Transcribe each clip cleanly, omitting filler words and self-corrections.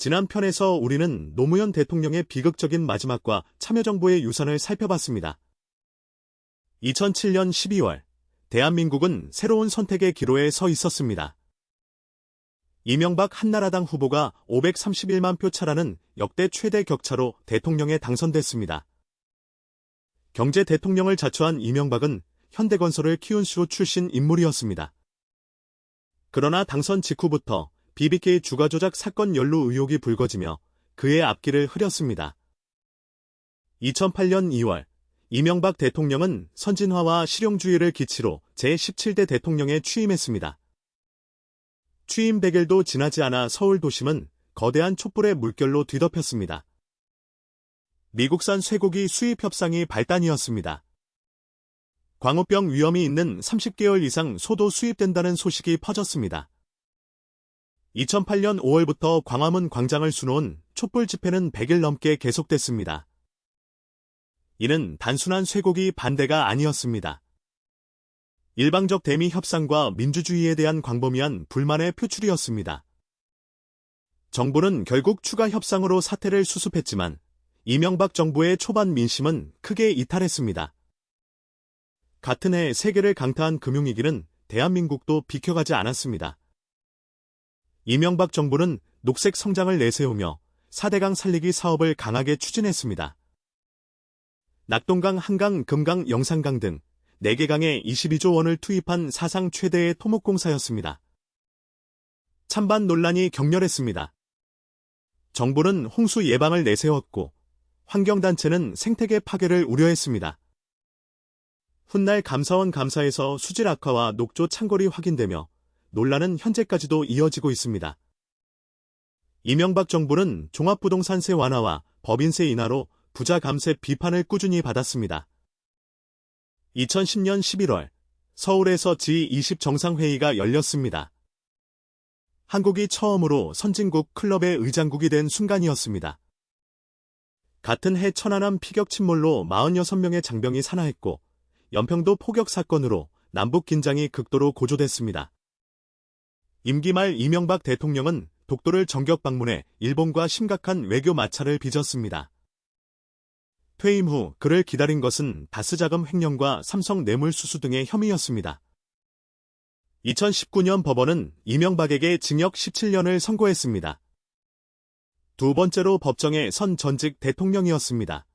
지난 편에서 우리는 노무현 대통령의 비극적인 마지막과 참여정부의 유산을 살펴봤습니다. 2007년 12월, 대한민국은 새로운 선택의 기로에 서 있었습니다. 이명박 한나라당 후보가 531만 표 차라는 역대 최대 격차로 대통령에 당선됐습니다. 경제 대통령을 자처한 이명박은 현대건설을 키운 수 출신 인물이었습니다. 그러나 당선 직후부터 BBK 주가 조작 사건 연루 의혹이 불거지며 그의 앞길을 흐렸습니다. 2008년 2월, 이명박 대통령은 선진화와 실용주의를 기치로 제17대 대통령에 취임했습니다. 취임 100일도 지나지 않아 서울 도심은 거대한 촛불의 물결로 뒤덮였습니다. 미국산 쇠고기 수입 협상이 발단이었습니다. 광우병 위험이 있는 30개월 이상 소도 수입된다는 소식이 퍼졌습니다. 2008년 5월부터 광화문 광장을 수놓은 촛불 집회는 100일 넘게 계속됐습니다. 이는 단순한 쇠고기 반대가 아니었습니다. 일방적 대미 협상과 민주주의에 대한 광범위한 불만의 표출이었습니다. 정부는 결국 추가 협상으로 사태를 수습했지만 이명박 정부의 초반 민심은 크게 이탈했습니다. 같은 해 세계를 강타한 금융위기는 대한민국도 비켜가지 않았습니다. 이명박 정부는 녹색 성장을 내세우며 4대강 살리기 사업을 강하게 추진했습니다. 낙동강, 한강, 금강, 영산강 등 4개 강에 22조 원을 투입한 사상 최대의 토목공사였습니다. 찬반 논란이 격렬했습니다. 정부는 홍수 예방을 내세웠고 환경단체는 생태계 파괴를 우려했습니다. 훗날 감사원 감사에서 수질 악화와 녹조 창궐이 확인되며 논란은 현재까지도 이어지고 있습니다. 이명박 정부는 종합부동산세 완화와 법인세 인하로 부자 감세 비판을 꾸준히 받았습니다. 2010년 11월, 서울에서 G20 정상회의가 열렸습니다. 한국이 처음으로 선진국 클럽의 의장국이 된 순간이었습니다. 같은 해 천안함 피격 침몰로 46명의 장병이 사망했고 연평도 포격 사건으로 남북 긴장이 극도로 고조됐습니다. 임기 말 이명박 대통령은 독도를 정격 방문해 일본과 심각한 외교 마찰을 빚었습니다. 퇴임 후 그를 기다린 것은 다스자금 횡령과 삼성 뇌물수수 등의 혐의였습니다. 2019년 법원은 이명박에게 징역 17년을 선고했습니다. 두 번째로 법정에 선 전직 대통령이었습니다.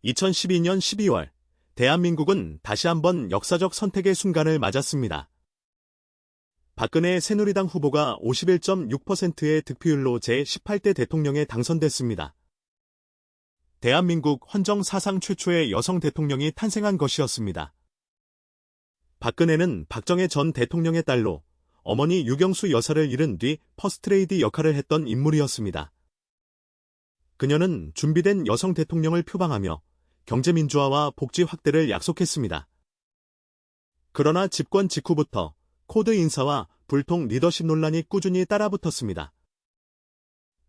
2012년 12월, 대한민국은 다시 한번 역사적 선택의 순간을 맞았습니다. 박근혜 새누리당 후보가 51.6%의 득표율로 제18대 대통령에 당선됐습니다. 대한민국 헌정 사상 최초의 여성 대통령이 탄생한 것이었습니다. 박근혜는 박정희 전 대통령의 딸로 어머니 유경수 여사를 잃은 뒤 퍼스트레이디 역할을 했던 인물이었습니다. 그녀는 준비된 여성 대통령을 표방하며 경제민주화와 복지 확대를 약속했습니다. 그러나 집권 직후부터 코드 인사와 불통 리더십 논란이 꾸준히 따라붙었습니다.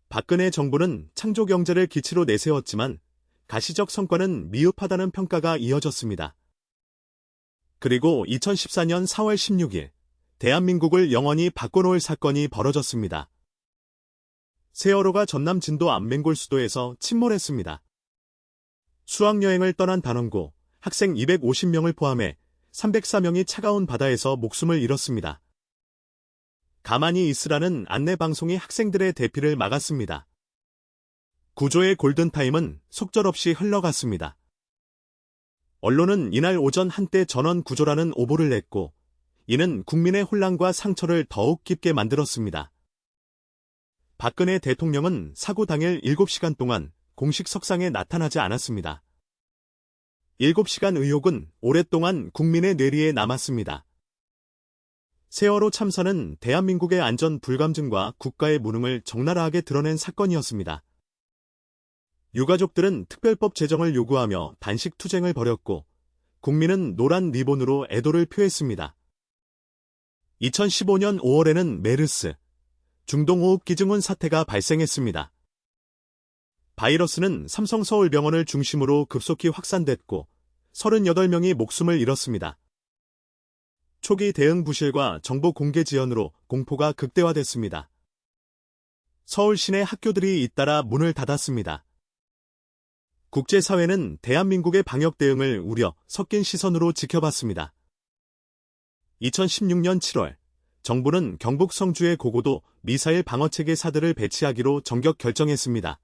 박근혜 정부는 창조 경제를 기치로 내세웠지만 가시적 성과는 미흡하다는 평가가 이어졌습니다. 그리고 2014년 4월 16일, 대한민국을 영원히 바꿔놓을 사건이 벌어졌습니다. 세월호가 전남 진도 안맹골 수도에서 침몰했습니다. 수학여행을 떠난 단원고, 학생 250명을 포함해 304명이 차가운 바다에서 목숨을 잃었습니다. 가만히 있으라는 안내방송이 학생들의 대피를 막았습니다. 구조의 골든타임은 속절없이 흘러갔습니다. 언론은 이날 오전 한때 전원 구조라는 오보를 냈고 이는 국민의 혼란과 상처를 더욱 깊게 만들었습니다. 박근혜 대통령은 사고 당일 7시간 동안 공식 석상에 나타나지 않았습니다. 7시간 의혹은 오랫동안 국민의 뇌리에 남았습니다. 세월호 참사는 대한민국의 안전 불감증과 국가의 무능을 적나라하게 드러낸 사건이었습니다. 유가족들은 특별법 제정을 요구하며 단식 투쟁을 벌였고 국민은 노란 리본으로 애도를 표했습니다. 2015년 5월에는 메르스, 중동호흡기증후군 사태가 발생했습니다. 바이러스는 삼성서울병원을 중심으로 급속히 확산됐고 38명이 목숨을 잃었습니다. 초기 대응 부실과 정보 공개 지연으로 공포가 극대화됐습니다. 서울 시내 학교들이 잇따라 문을 닫았습니다. 국제사회는 대한민국의 방역 대응을 우려 섞인 시선으로 지켜봤습니다. 2016년 7월, 정부는 경북 성주에 고고도 미사일 방어체계 사들을 배치하기로 전격 결정했습니다.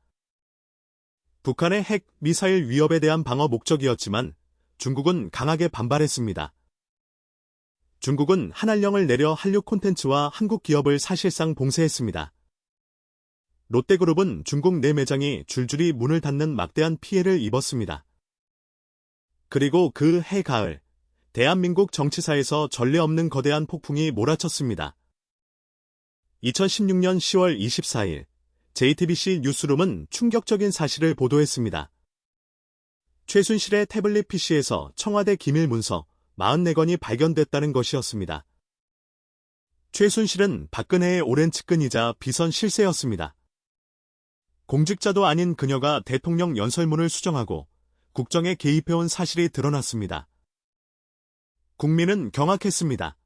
북한의 핵, 미사일 위협에 대한 방어 목적이었지만 중국은 강하게 반발했습니다. 중국은 한한령을 내려 한류 콘텐츠와 한국 기업을 사실상 봉쇄했습니다. 롯데그룹은 중국 내 매장이 줄줄이 문을 닫는 막대한 피해를 입었습니다. 그리고 그 해 가을, 대한민국 정치사에서 전례 없는 거대한 폭풍이 몰아쳤습니다. 2016년 10월 24일, JTBC 뉴스룸은 충격적인 사실을 보도했습니다. 최순실의 태블릿 PC에서 청와대 기밀 문서 44건이 발견됐다는 것이었습니다. 최순실은 박근혜의 오랜 측근이자 비선 실세였습니다. 공직자도 아닌 그녀가 대통령 연설문을 수정하고 국정에 개입해온 사실이 드러났습니다. 국민은 경악했습니다.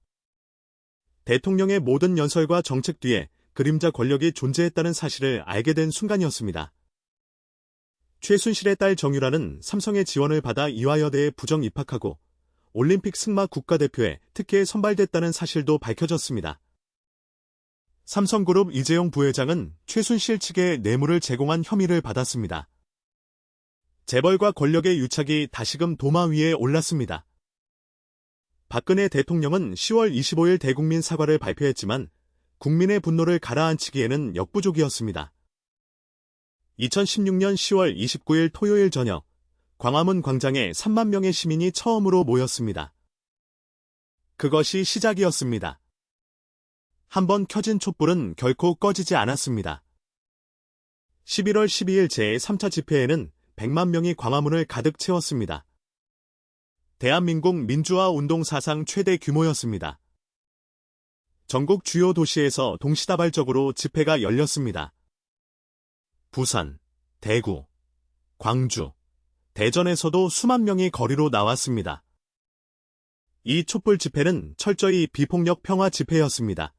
대통령의 모든 연설과 정책 뒤에 그림자 권력이 존재했다는 사실을 알게 된 순간이었습니다. 최순실의 딸 정유라는 삼성의 지원을 받아 이화여대에 부정 입학하고 올림픽 승마 국가대표에 특혜에 선발됐다는 사실도 밝혀졌습니다. 삼성그룹 이재용 부회장은 최순실 측에 뇌물을 제공한 혐의를 받았습니다. 재벌과 권력의 유착이 다시금 도마 위에 올랐습니다. 박근혜 대통령은 10월 25일 대국민 사과를 발표했지만 국민의 분노를 가라앉히기에는 역부족이었습니다. 2016년 10월 29일 토요일 저녁, 광화문 광장에 3만 명의 시민이 처음으로 모였습니다. 그것이 시작이었습니다. 한번 켜진 촛불은 결코 꺼지지 않았습니다. 11월 12일 제3차 집회에는 100만 명이 광화문을 가득 채웠습니다. 대한민국 민주화 운동 사상 최대 규모였습니다. 전국 주요 도시에서 동시다발적으로 집회가 열렸습니다. 부산, 대구, 광주, 대전에서도 수만 명이 거리로 나왔습니다. 이 촛불 집회는 철저히 비폭력 평화 집회였습니다.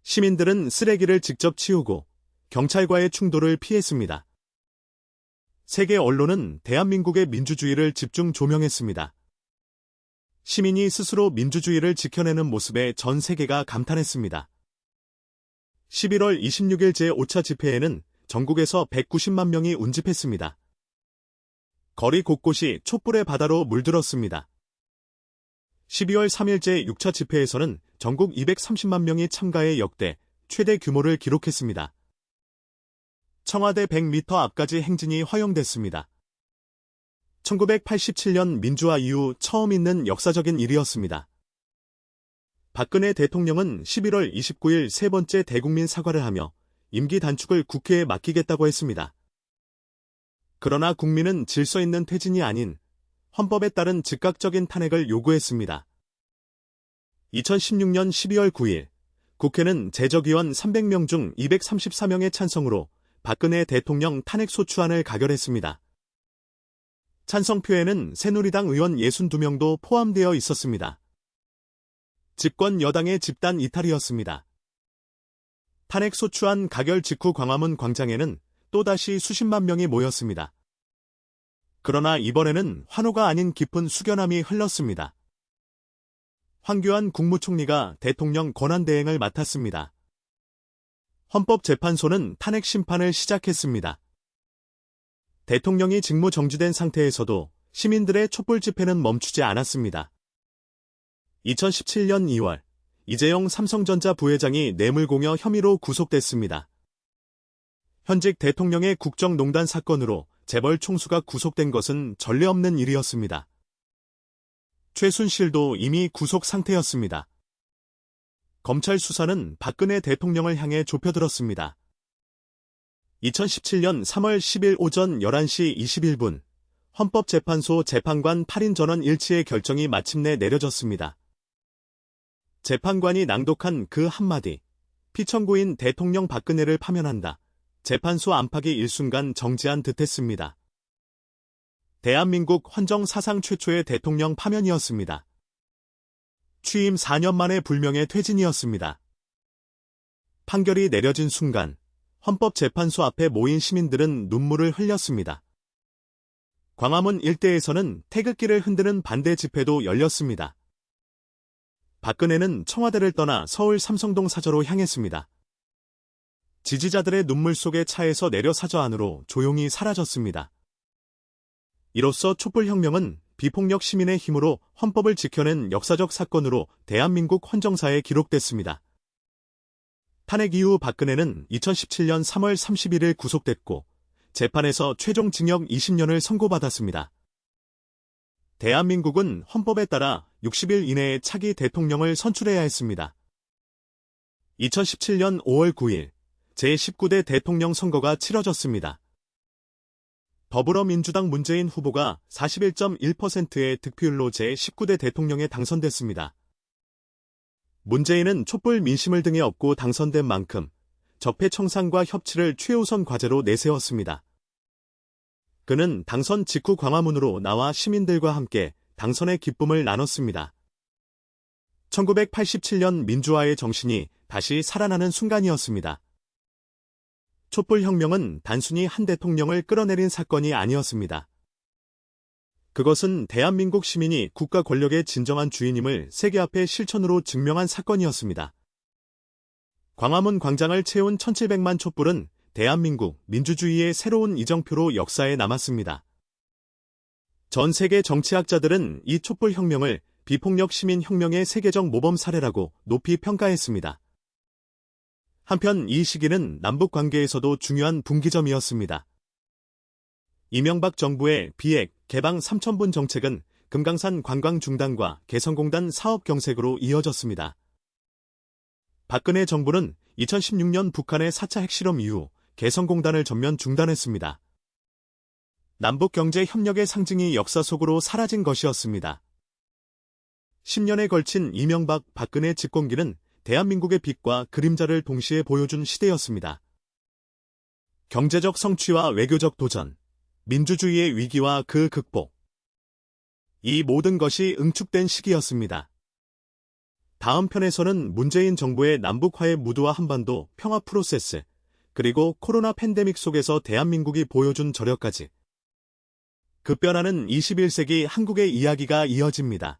시민들은 쓰레기를 직접 치우고 경찰과의 충돌을 피했습니다. 세계 언론은 대한민국의 민주주의를 집중 조명했습니다. 시민이 스스로 민주주의를 지켜내는 모습에 전 세계가 감탄했습니다. 11월 26일 제5차 집회에는 전국에서 190만 명이 운집했습니다. 거리 곳곳이 촛불의 바다로 물들었습니다. 12월 3일 제6차 집회에서는 전국 230만 명이 참가해 역대 최대 규모를 기록했습니다. 청와대 100m 앞까지 행진이 허용됐습니다. 1987년 민주화 이후 처음 있는 역사적인 일이었습니다. 박근혜 대통령은 11월 29일 세 번째 대국민 사과를 하며 임기 단축을 국회에 맡기겠다고 했습니다. 그러나 국민은 질서 있는 퇴진이 아닌 헌법에 따른 즉각적인 탄핵을 요구했습니다. 2016년 12월 9일 국회는 재적의원 300명 중 234명의 찬성으로 박근혜 대통령 탄핵소추안을 가결했습니다. 찬성표에는 새누리당 의원 62명도 포함되어 있었습니다. 집권 여당의 집단 이탈이었습니다. 탄핵소추안 가결 직후 광화문 광장에는 또다시 수십만 명이 모였습니다. 그러나 이번에는 환호가 아닌 깊은 숙연함이 흘렀습니다. 황교안 국무총리가 대통령 권한대행을 맡았습니다. 헌법재판소는 탄핵 심판을 시작했습니다. 대통령이 직무 정지된 상태에서도 시민들의 촛불 집회는 멈추지 않았습니다. 2017년 2월, 이재용 삼성전자 부회장이 뇌물공여 혐의로 구속됐습니다. 현직 대통령의 국정농단 사건으로 재벌 총수가 구속된 것은 전례 없는 일이었습니다. 최순실도 이미 구속 상태였습니다. 검찰 수사는 박근혜 대통령을 향해 좁혀들었습니다. 2017년 3월 10일 오전 11시 21분, 헌법재판소 재판관 8인 전원 일치의 결정이 마침내 내려졌습니다. 재판관이 낭독한 그 한마디, 피청구인 대통령 박근혜를 파면한다. 재판소 안팎이 일순간 정지한 듯했습니다. 대한민국 헌정 사상 최초의 대통령 파면이었습니다. 취임 4년 만의 불명예 퇴진이었습니다. 판결이 내려진 순간 헌법재판소 앞에 모인 시민들은 눈물을 흘렸습니다. 광화문 일대에서는 태극기를 흔드는 반대 집회도 열렸습니다. 박근혜는 청와대를 떠나 서울 삼성동 사저로 향했습니다. 지지자들의 눈물 속에 차에서 내려 사저 안으로 조용히 사라졌습니다. 이로써 촛불혁명은 비폭력 시민의 힘으로 헌법을 지켜낸 역사적 사건으로 대한민국 헌정사에 기록됐습니다. 탄핵 이후 박근혜는 2017년 3월 31일 구속됐고 재판에서 최종 징역 20년을 선고받았습니다. 대한민국은 헌법에 따라 60일 이내에 차기 대통령을 선출해야 했습니다. 2017년 5월 9일 제19대 대통령 선거가 치러졌습니다. 더불어민주당 문재인 후보가 41.1%의 득표율로 제19대 대통령에 당선됐습니다. 문재인은 촛불 민심을 등에 업고 당선된 만큼 적폐청산과 협치를 최우선 과제로 내세웠습니다. 그는 당선 직후 광화문으로 나와 시민들과 함께 당선의 기쁨을 나눴습니다. 1987년 민주화의 정신이 다시 살아나는 순간이었습니다. 촛불혁명은 단순히 한 대통령을 끌어내린 사건이 아니었습니다. 그것은 대한민국 시민이 국가 권력의 진정한 주인임을 세계 앞에 실천으로 증명한 사건이었습니다. 광화문 광장을 채운 1700만 촛불은 대한민국 민주주의의 새로운 이정표로 역사에 남았습니다. 전 세계 정치학자들은 이 촛불혁명을 비폭력 시민혁명의 세계적 모범 사례라고 높이 평가했습니다. 한편 이 시기는 남북관계에서도 중요한 분기점이었습니다. 이명박 정부의 비핵, 개방 3,000분 정책은 금강산 관광 중단과 개성공단 사업 경색으로 이어졌습니다. 박근혜 정부는 2016년 북한의 4차 핵실험 이후 개성공단을 전면 중단했습니다. 남북경제협력의 상징이 역사 속으로 사라진 것이었습니다. 10년에 걸친 이명박, 박근혜 집권기는 대한민국의 빛과 그림자를 동시에 보여준 시대였습니다. 경제적 성취와 외교적 도전, 민주주의의 위기와 그 극복. 이 모든 것이 응축된 시기였습니다. 다음 편에서는 문재인 정부의 남북화의 무드와 한반도 평화 프로세스, 그리고 코로나 팬데믹 속에서 대한민국이 보여준 저력까지 급변하는 21세기 한국의 이야기가 이어집니다.